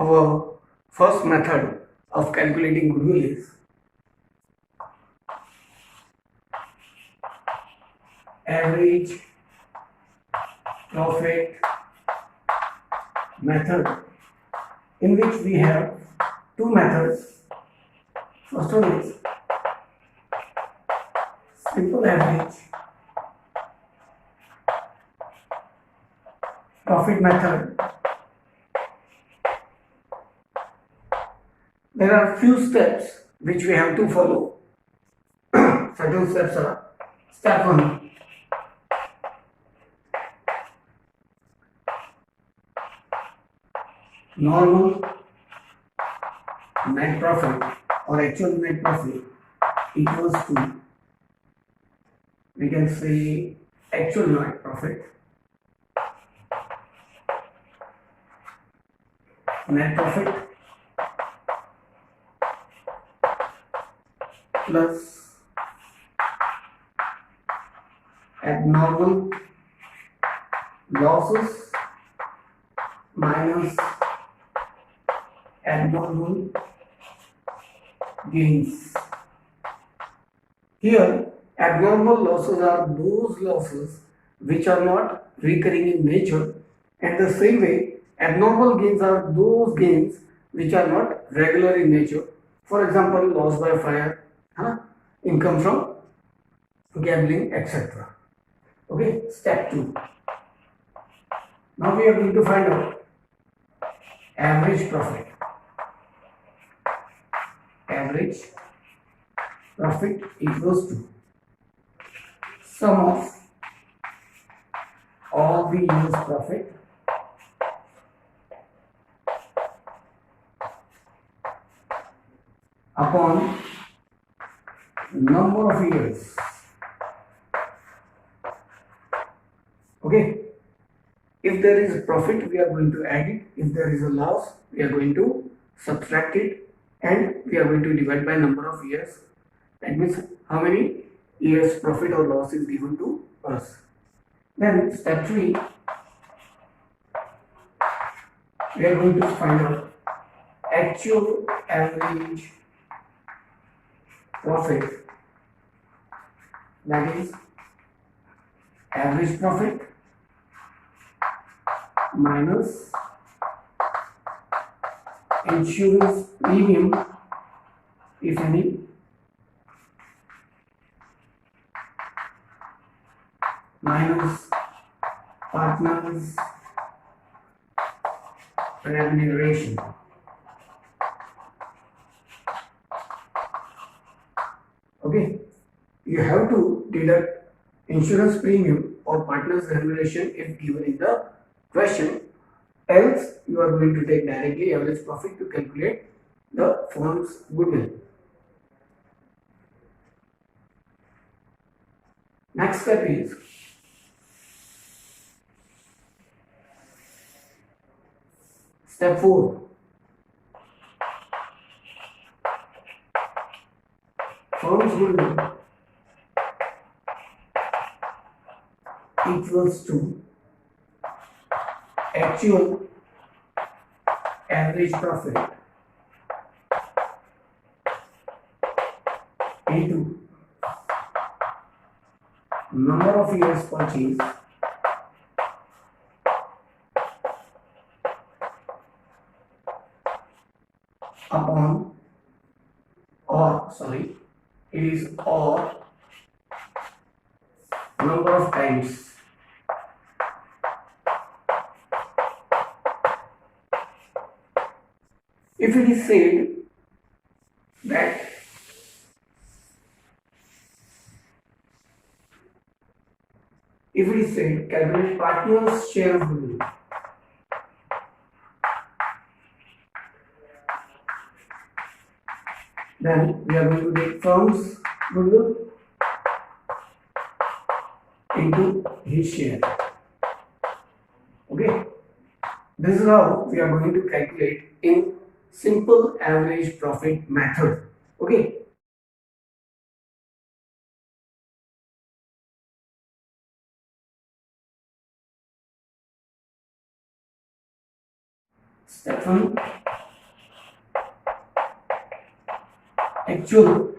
Our first method of calculating goodwill is average profit method, in which we have two methods. First one is simple average profit method. There are few steps which we have to follow. Certain steps are: step 1, normal net profit or actual net profit equals to, we can say, actual net profit plus abnormal losses minus abnormal gains. Here, abnormal losses are those losses which are not recurring in nature, and the same way abnormal gains are those gains which are not regular in nature. For example, loss by fire, income from gambling, etc. Okay, step 2. Now we are going to find out average profit. Average profit equals to sum of all the years' profit upon number of years. Okay. If there is profit, we are going to add it. If there is a loss, we are going to subtract it, and we are going to divide by number of years. That means how many years profit or loss is given to us. Then step 3, we are going to find out actual average profit, that is average profit minus insurance premium, if any, minus partners remuneration. Okay, you have to deduct insurance premium or partners remuneration if given in the question, else you are going to take directly average profit to calculate the firm's goodwill. Next step is step 4. Firm's goodwill equals to actual average profit into number of years purchased upon, or number of times if it is said that calculate partners share of goodwill, then we are going to take firm's goodwill into his share. Okay, this is how we are going to calculate in simple average profit method. Okay. Step 1, actual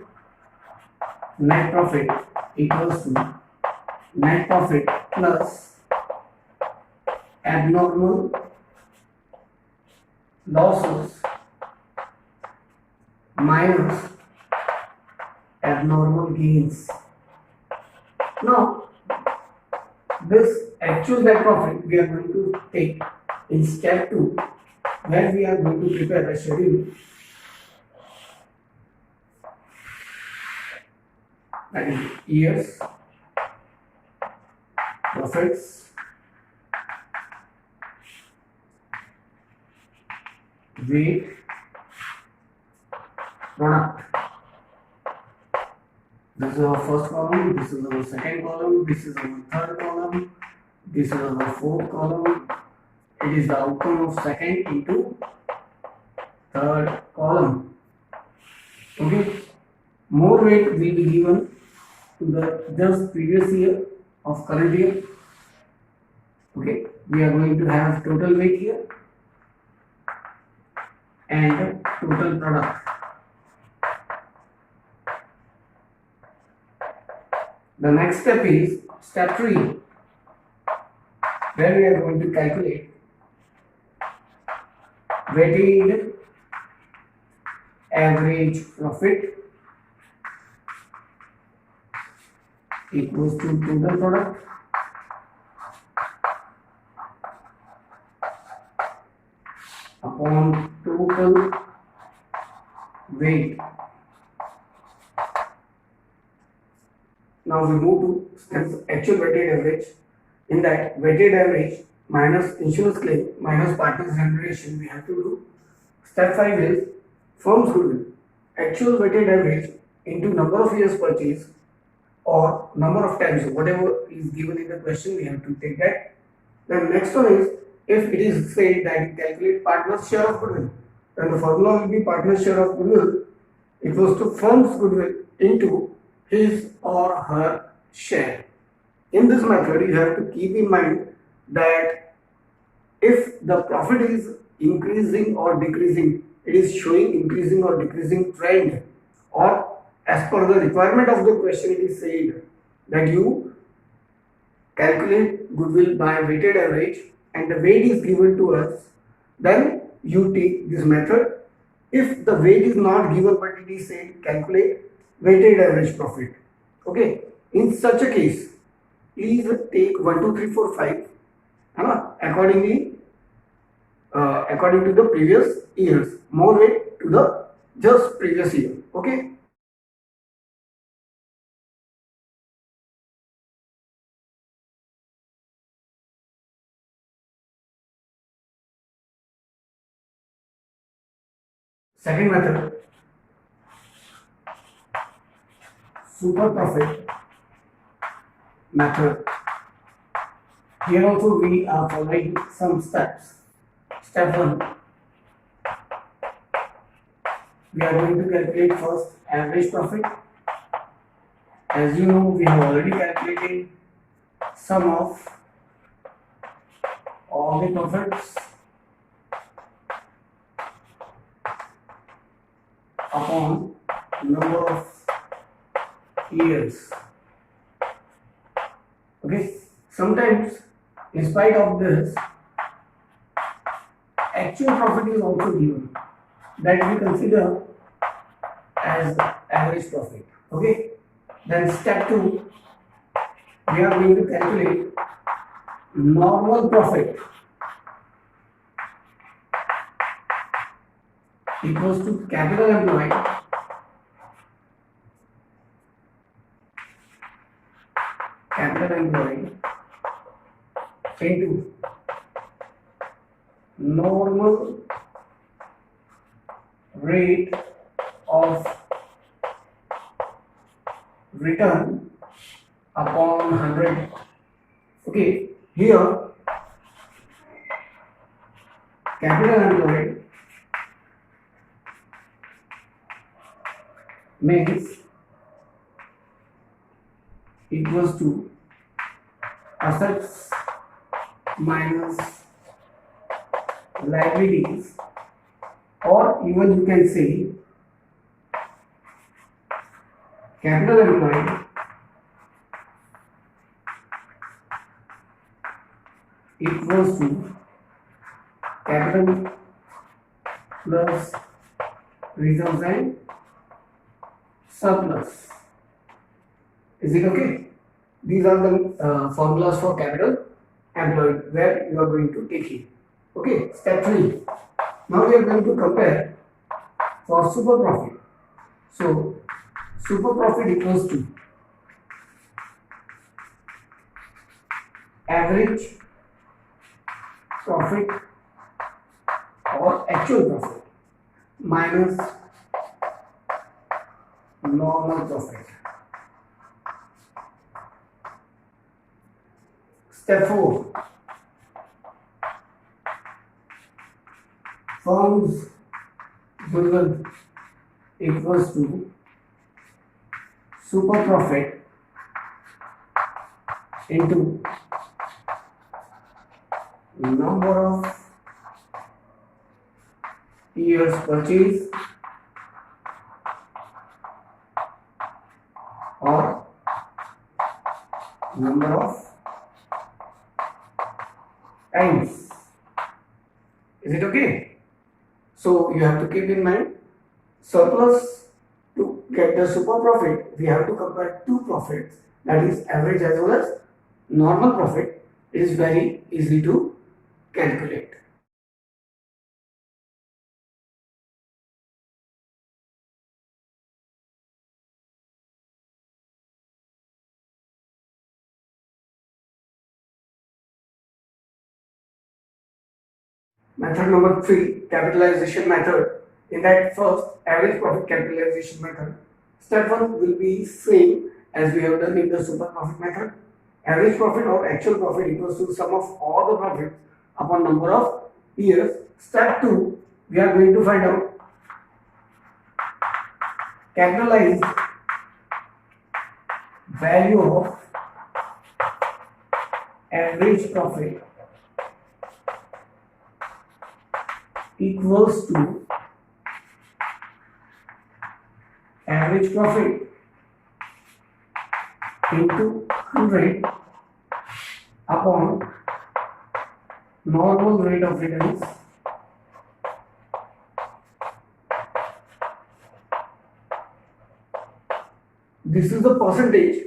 net profit equals to net profit plus abnormal losses minus abnormal gains. Now, this actual net profit we are going to take in step 2, where we are going to prepare a schedule, that is years, profits, weight, product. This is our first column, this is our second column, this is our third column, this is our fourth column. It is the outcome of second into third column. Okay, more weight will be given to the just previous year of current year. Okay, we are going to have total weight here and total product. The next step is step 3, where we are going to calculate weighted average profit equals to total product upon total weight. Now we move to steps actual weighted average. In that, weighted average minus insurance claim minus partners remuneration we have to do. Step 5 is firm's goodwill. Actual weighted average into number of years purchase or number of times, whatever is given in the question, we have to take that. Then next one is, if it is said that calculate partner's share of goodwill, then the formula will be partner's share of goodwill equals to firm's goodwill into his or her share. In this method, you have to keep in mind that if the profit is increasing or decreasing, it is showing increasing or decreasing trend, or as per the requirement of the question, it is said that you calculate goodwill by weighted average and the weight is given to us, then you take this method. If the weight is not given but it is said calculate weighted average profit. Okay, in such a case, please take 1, 2, 3, 4, 5 accordingly, according to the previous years, more weight to the just previous year. Okay. Second method, super profit method. Here also we are following some steps. Step 1, we are going to calculate first average profit. As you know, we have already calculated sum of all the profits upon number of years. Okay, sometimes in spite of this, actual profit is also given, that we consider as average profit. Okay, then step 2, we are going to calculate normal profit equals to capital employed into normal rate of return upon 100. Okay, here capital employed means equals to assets minus liabilities, or even you can say capital employed equals to capital plus reserves and surplus. Is it okay? These are the formulas for capital employed where you are going to take it. Okay, step 3. Now we are going to compare for super profit. So super profit equals to average profit or actual profit minus normal profit. Step 4. Firm's goodwill equals to super profit into number of years purchase or number of times. Is it okay? So you have to keep in mind surplus. To get the super profit, we have to compare two profits, that is average as well as normal profit. It is very easy to calculate. Method number 3, capitalization method. In that first average profit capitalization method, step 1 will be same as we have done in the super profit method. Average profit or actual profit equals to sum of all the profits upon number of years. Step 2, we are going to find out capitalized value of average profit equals to average profit into 100 upon normal rate of returns this is the percentage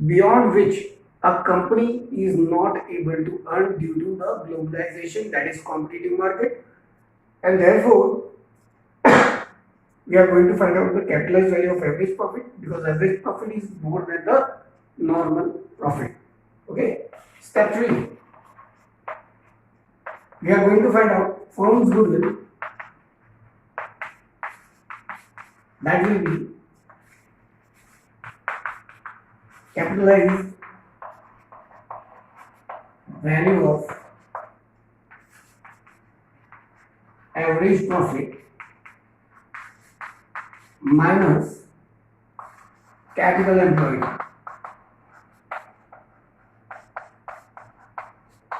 beyond which a company is not able to earn due to the globalization, that is competitive market, and therefore we are going to find out the capitalized value of average profit because average profit is more than the normal profit. Okay. Step 3. We are going to find out firm's goodwill, that will be capitalized value of average profit minus capital employed.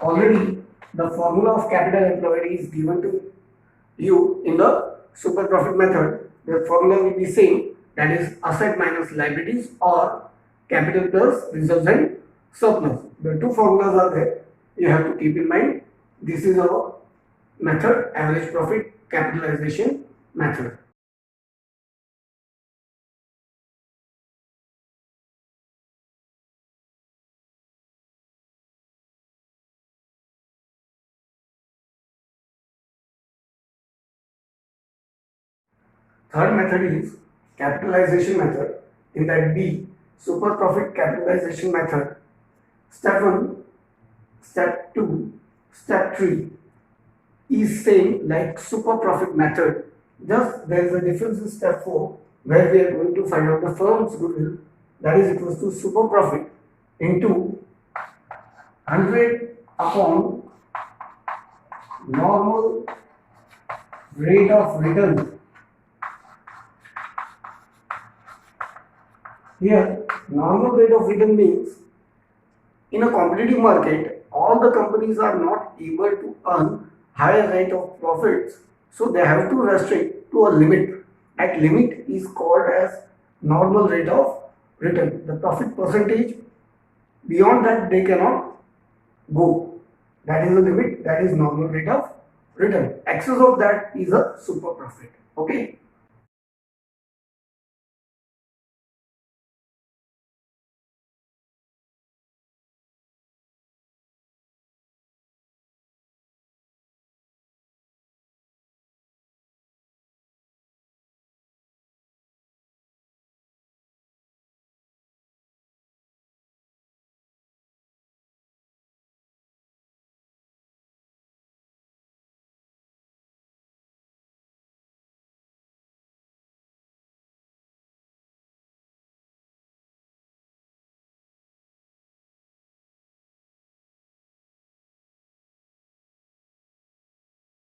Already the formula of capital employed is given to you in the super profit method. The formula will be same, that is asset minus liabilities or capital plus reserves and surplus. The two formulas are there. You have to keep in mind. This is our method, average profit capitalization method. Third method is capitalization method. In that B, super profit capitalization method. Step 1, step 2, step 3 is same like super profit method. Just there is a difference in step 4 where we are going to find out the firm's goodwill, that is equals to super profit into 100 upon normal rate of return. Here, normal rate of return means in a competitive market, all the companies are not able to earn higher rate of profits, so they have to restrict to a limit. That limit is called as normal rate of return. The profit percentage, beyond that they cannot go. That is the limit, that is normal rate of return. Excess of that is a super profit. Okay.